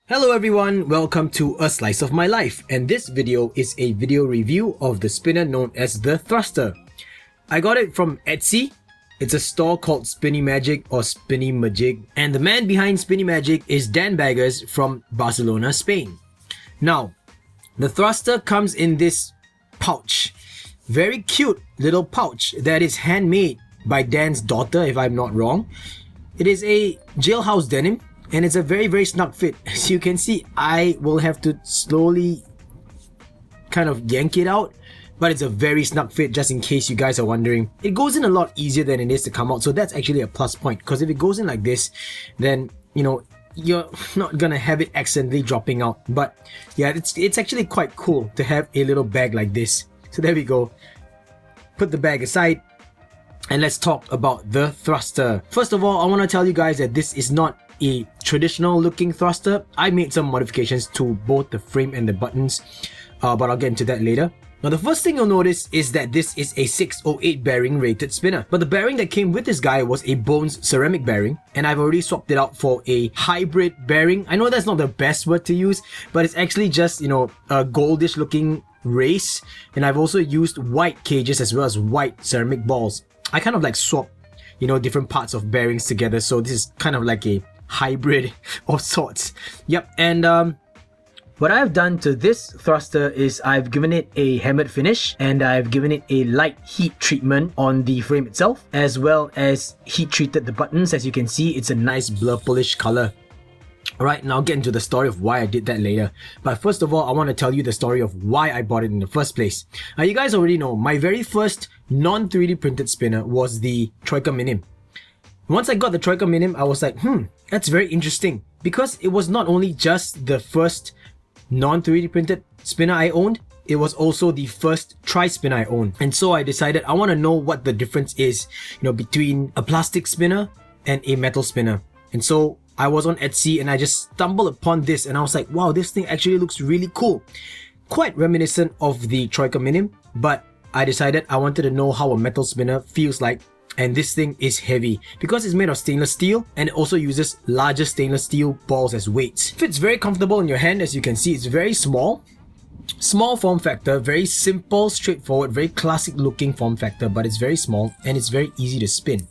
Hello everyone, welcome to A Slice of My Life, and this video is a video review of the spinner known as the Thruster. I got it from Etsy. It's a store called Spinnymajig or Spinnymajig, and the man behind Spinnymajig is Dan Baggers from Barcelona, Spain. Now, the Thruster comes in this pouch. Very cute little pouch that is handmade by Dan's daughter, if I'm not wrong. It is a jailhouse denim. And it's a very snug fit. As you can see, I will have to slowly kind of yank it out, but it's a very snug fit, just in case you guys are wondering. It goes in a lot easier than it is to come out, so that's actually a plus point, because if it goes in like this, then you're not gonna have it accidentally dropping out. But yeah, it's actually quite cool to have a little bag like this. So there we go. Put the bag aside and let's talk about the Thruster. First of all, I want to tell you guys that this is not a traditional looking Thruster. I made some modifications to both the frame and the buttons, but I'll get into that later. Now, the first thing you'll notice is that this is a 608 bearing rated spinner, but the bearing that came with this guy was a Bones ceramic bearing, and I've already swapped it out for a hybrid bearing. I know that's not the best word to use, but it's actually just, a goldish looking race, and I've also used white cages as well as white ceramic balls. I kind of like swap, different parts of bearings together, so this is kind of like a hybrid of sorts. Yep, and what I've done to this Thruster is I've given it a hammered finish, and I've given it a light heat treatment on the frame itself, as well as heat treated the buttons. As you can see, it's a nice blur polish color. Alright, now I'll get into the story of why I did that later. But first of all, I want to tell you the story of why I bought it in the first place. Now, you guys already know, my very first non-3D printed spinner was the Troika Minim. Once I got the Troika Minim, I was like, that's very interesting, because it was not only just the first non-3D printed spinner I owned, it was also the first tri-spinner I owned. And so I decided I want to know what the difference is, between a plastic spinner and a metal spinner. And so I was on Etsy and I just stumbled upon this, and I was like, wow, this thing actually looks really cool. Quite reminiscent of the Troika Minim, but I decided I wanted to know how a metal spinner feels like. And this thing is heavy because it's made of stainless steel, and it also uses larger stainless steel balls as weights. Fits very comfortable in your hand. As you can see, it's very small form factor, very simple, straightforward, very classic looking form factor, but it's very small and it's very easy to spin.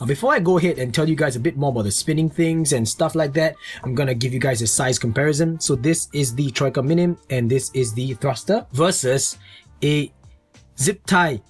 Now, before I go ahead and tell you guys a bit more about the spinning things and stuff like that, I'm gonna give you guys a size comparison. So this is the Troika Minim and this is the Thruster versus a zip tie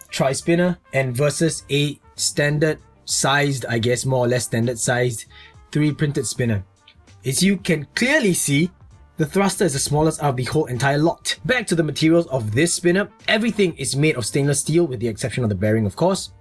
tri-spinner and versus a standard sized, I guess more or less standard sized 3D printed spinner. As you can clearly see, the Thruster is the smallest out of the whole entire lot. Back to the materials of this spinner, everything is made of stainless steel with the exception of the bearing, of course.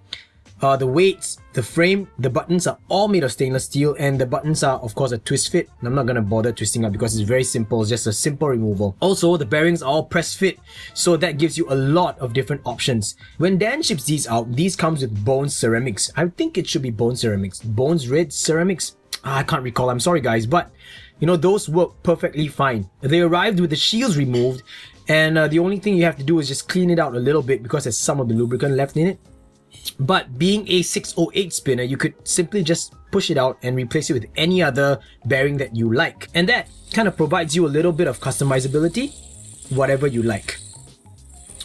The weights, the frame, the buttons are all made of stainless steel, and the buttons are of course a twist fit. And I'm not gonna bother twisting up because it's very simple, it's just a simple removal. Also, the bearings are all press fit, so that gives you a lot of different options. When Dan ships these out, these comes with Bones ceramics. I think it should be Bones ceramics. Bones red ceramics? I can't recall, I'm sorry guys, but those work perfectly fine. They arrived with the shields removed, and the only thing you have to do is just clean it out a little bit because there's some of the lubricant left in it. But being a 608 spinner, you could simply just push it out and replace it with any other bearing that you like. And that kind of provides you a little bit of customizability, whatever you like.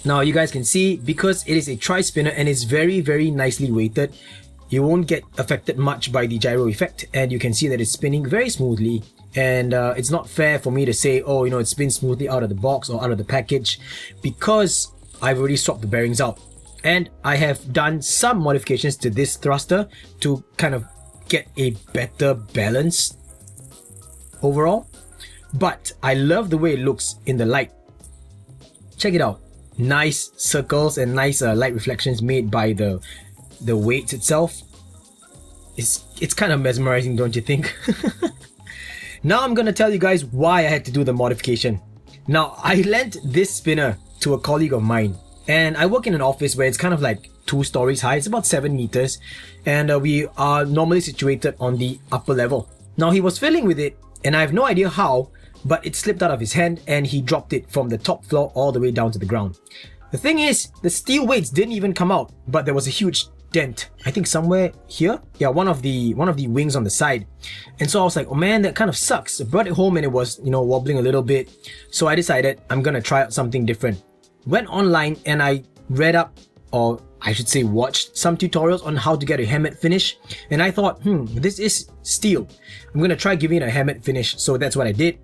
Now you guys can see, because it is a tri-spinner and it's very nicely weighted, you won't get affected much by the gyro effect, and you can see that it's spinning very smoothly. And it's not fair for me to say, oh, it spins smoothly out of the box or out of the package, because I've already swapped the bearings out. And I have done some modifications to this Thruster to kind of get a better balance overall. But I love the way it looks in the light. Check it out. Nice circles and nice light reflections made by the weights itself. It's kind of mesmerizing, don't you think? Now I'm gonna tell you guys why I had to do the modification. Now, I lent this spinner to a colleague of mine. And I work in an office where it's kind of like 2 stories high. It's about 7 meters, and we are normally situated on the upper level. Now, he was fiddling with it, and I have no idea how, but it slipped out of his hand and he dropped it from the top floor all the way down to the ground. The thing is, the steel weights didn't even come out, but there was a huge dent. I think somewhere here. Yeah, one of the wings on the side. And so I was like, oh man, that kind of sucks. I brought it home and it was, wobbling a little bit. So I decided I'm gonna try out something different. Went online and I read up, or I should say watched some tutorials on how to get a handmade finish. And I thought, this is steel. I'm gonna try giving it a handmade finish. So that's what I did.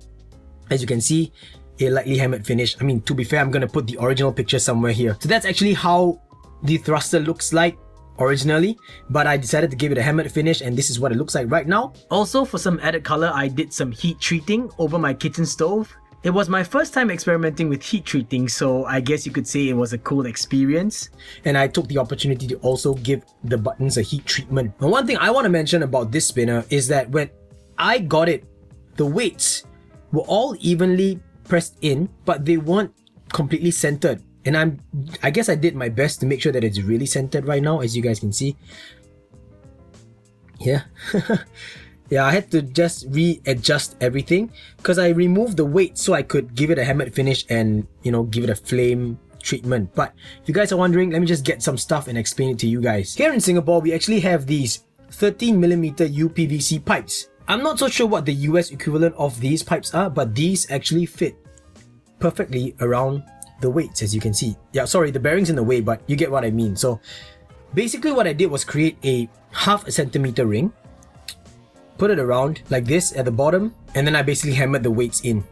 As you can see, a lightly hammered finish. I mean, to be fair, I'm gonna put the original picture somewhere here. So that's actually how the thruster looks like originally, but I decided to give it a hammered finish and this is what it looks like right now. Also, for some added color, I did some heat treating over my kitchen stove. It was my first time experimenting with heat treating, so I guess you could say it was a cool experience. And I took the opportunity to also give the buttons a heat treatment. Now, one thing I want to mention about this spinner is that when I got it, the weights were all evenly pressed in, but they weren't completely centered. And I guess I did my best to make sure that it's really centered right now, as you guys can see. Yeah. Yeah, I had to just readjust everything because I removed the weight so I could give it a hammered finish and, give it a flame treatment. But if you guys are wondering, let me just get some stuff and explain it to you guys. Here in Singapore, we actually have these 13mm UPVC pipes. I'm not so sure what the US equivalent of these pipes are, but these actually fit perfectly around the weights, as you can see. Yeah, sorry, the bearing's in the way, but you get what I mean. So basically what I did was create a 1/2 centimeter ring, put it around like this at the bottom, and then I basically hammered the weights in.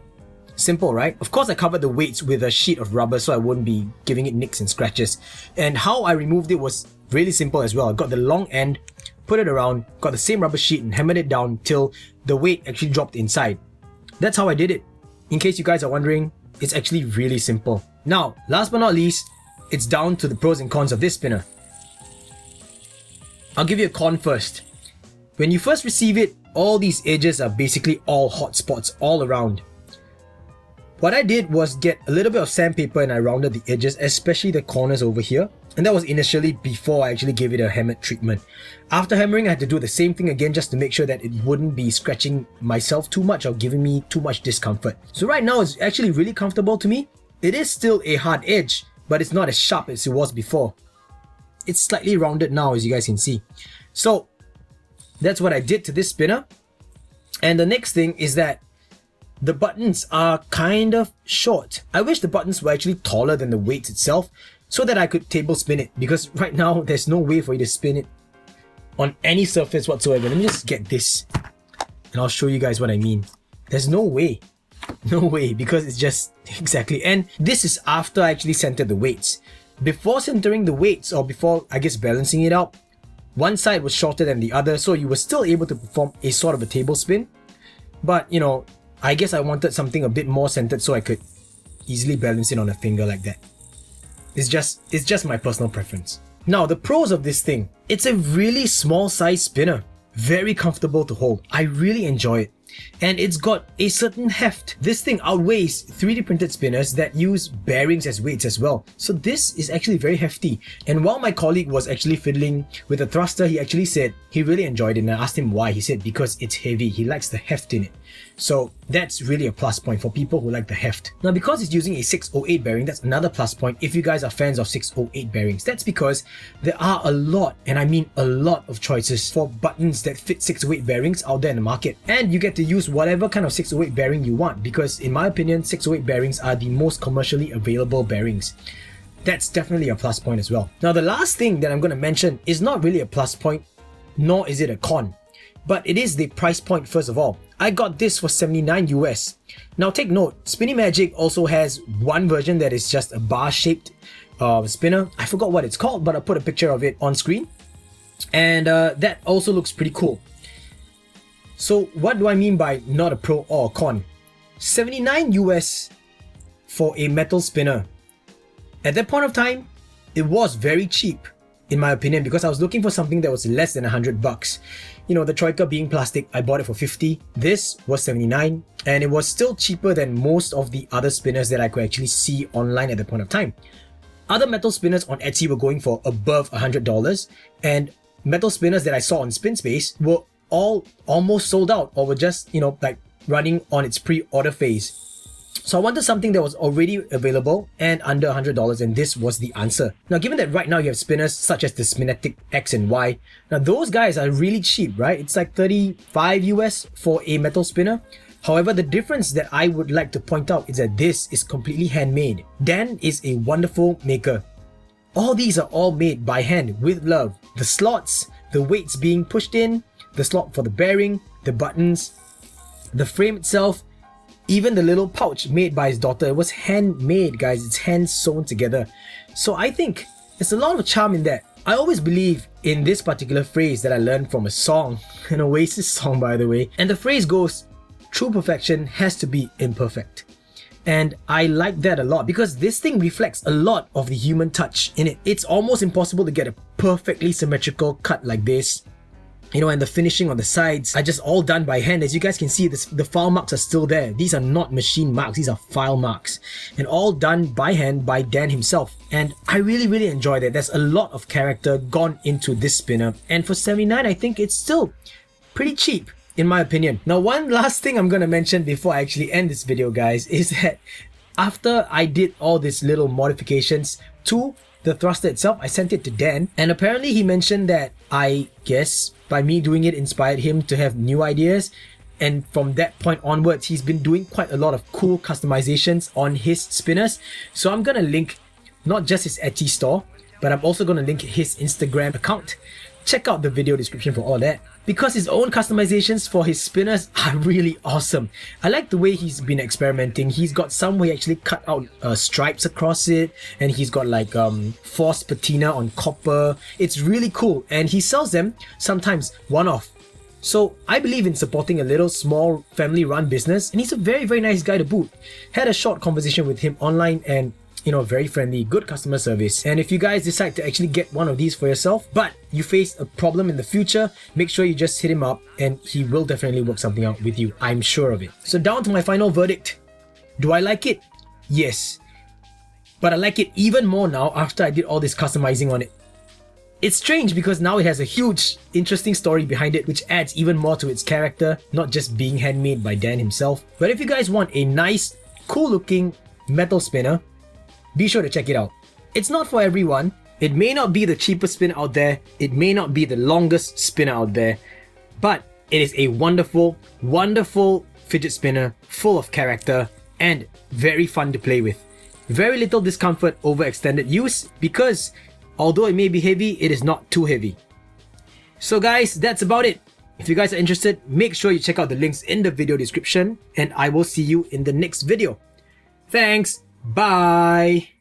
Simple, right? Of course, I covered the weights with a sheet of rubber so I wouldn't be giving it nicks and scratches. And how I removed it was really simple as well. I got the long end, put it around, got the same rubber sheet and hammered it down till the weight actually dropped inside. That's how I did it. In case you guys are wondering, it's actually really simple. Now, last but not least, it's down to the pros and cons of this spinner. I'll give you a con first. When you first receive it, all these edges are basically all hot spots all around. What I did was get a little bit of sandpaper and I rounded the edges, especially the corners over here. And that was initially before I actually gave it a hammered treatment. After hammering, I had to do the same thing again just to make sure that it wouldn't be scratching myself too much or giving me too much discomfort. So right now, it's actually really comfortable to me. It is still a hard edge, but it's not as sharp as it was before. It's slightly rounded now, as you guys can see. So that's what I did to this spinner. And the next thing is that the buttons are kind of short. I wish the buttons were actually taller than the weights itself so that I could table spin it, because right now there's no way for you to spin it on any surface whatsoever. Let me just get this and I'll show you guys what I mean. There's no way. No way, because it's just exactly. And this is after I actually centered the weights. Before centering the weights, or before I guess balancing it out, one side was shorter than the other, so you were still able to perform a sort of a table spin. But I guess I wanted something a bit more centered so I could easily balance it on a finger like that. It's just my personal preference. Now, the pros of this thing. It's a really small size spinner. Very comfortable to hold. I really enjoy it. And it's got a certain heft. This thing outweighs 3D printed spinners that use bearings as weights as well. So this is actually very hefty. And while my colleague was actually fiddling with the thruster, he actually said he really enjoyed it, and I asked him why. He said because it's heavy, he likes the heft in it. So that's really a plus point for people who like the heft. Now, because it's using a 608 bearing, that's another plus point if you guys are fans of 608 bearings. That's because there are a lot, and I mean a lot of choices for buttons that fit 608 bearings out there in the market. And you get to use whatever kind of 608 bearing you want, because in my opinion, 608 bearings are the most commercially available bearings. That's definitely a plus point as well. Now, the last thing that I'm going to mention is not really a plus point, nor is it a con, but it is the price point first of all. I got this for $79 US. Now take note, Spinnymajig also has one version that is just a bar-shaped spinner. I forgot what it's called, but I'll put a picture of it on screen. And that also looks pretty cool. So what do I mean by not a pro or a con? $79 US for a metal spinner. At that point of time, it was very cheap, in my opinion, because I was looking for something that was less than $100. The Troika being plastic, I bought it for $50. This was $79, and it was still cheaper than most of the other spinners that I could actually see online at the point of time. Other metal spinners on Etsy were going for above $100, and metal spinners that I saw on SpinSpace were all almost sold out, or were just, like running on its pre-order phase. So I wanted something that was already available and under $100, and this was the answer. Now, given that right now you have spinners such as the Spinnetic X and Y, now those guys are really cheap, right? It's like 35 US for a metal spinner. However, the difference that I would like to point out is that this is completely handmade. Dan is a wonderful maker. All these are all made by hand with love. The slots, the weights being pushed in, the slot for the bearing, the buttons, the frame itself, even the little pouch made by his daughter. It was handmade, guys. It's hand sewn together. So I think there's a lot of charm in that. I always believe in this particular phrase that I learned from a song, an Oasis song by the way. And the phrase goes, true perfection has to be imperfect. And I like that a lot because this thing reflects a lot of the human touch in it. It's almost impossible to get a perfectly symmetrical cut like this. You know, and the finishing on the sides are just all done by hand. As you guys can see, the file marks are still there. These are not machine marks, these are file marks. And all done by hand by Dan himself. And I really enjoy that. There's a lot of character gone into this spinner. And for $79, I think it's still pretty cheap, in my opinion. Now, one last thing I'm gonna mention before I actually end this video, guys, is that after I did all these little modifications to the thruster itself, I sent it to Dan, and apparently he mentioned that, I guess, by me doing it inspired him to have new ideas, and from that point onwards, he's been doing quite a lot of cool customizations on his spinners. So I'm gonna link not just his Etsy store, but I'm also gonna link his Instagram account. Check out the video description for all that, because his own customizations for his spinners are really awesome. I like the way he's been experimenting. He's got some where he actually cut out stripes across it, and he's got like forced patina on copper. It's really cool, and he sells them sometimes one-off. So I believe in supporting a little small family-run business, and he's a very nice guy to boot. Had a short conversation with him online, and you know, very friendly, good customer service. And if you guys decide to actually get one of these for yourself, but you face a problem in the future, make sure you just hit him up and he will definitely work something out with you. I'm sure of it. So down to my final verdict. Do I like it? Yes. But I like it even more now after I did all this customizing on it. It's strange because now it has a huge, interesting story behind it, which adds even more to its character, not just being handmade by Dan himself. But if you guys want a nice, cool looking metal spinner, be sure to check it out. It's not for everyone. It may not be the cheapest spinner out there. It may not be the longest spinner out there. But it is a wonderful fidget spinner full of character and very fun to play with. Very little discomfort over extended use because although it may be heavy, it is not too heavy. So guys, that's about it. If you guys are interested, make sure you check out the links in the video description and I will see you in the next video. Thanks! Bye!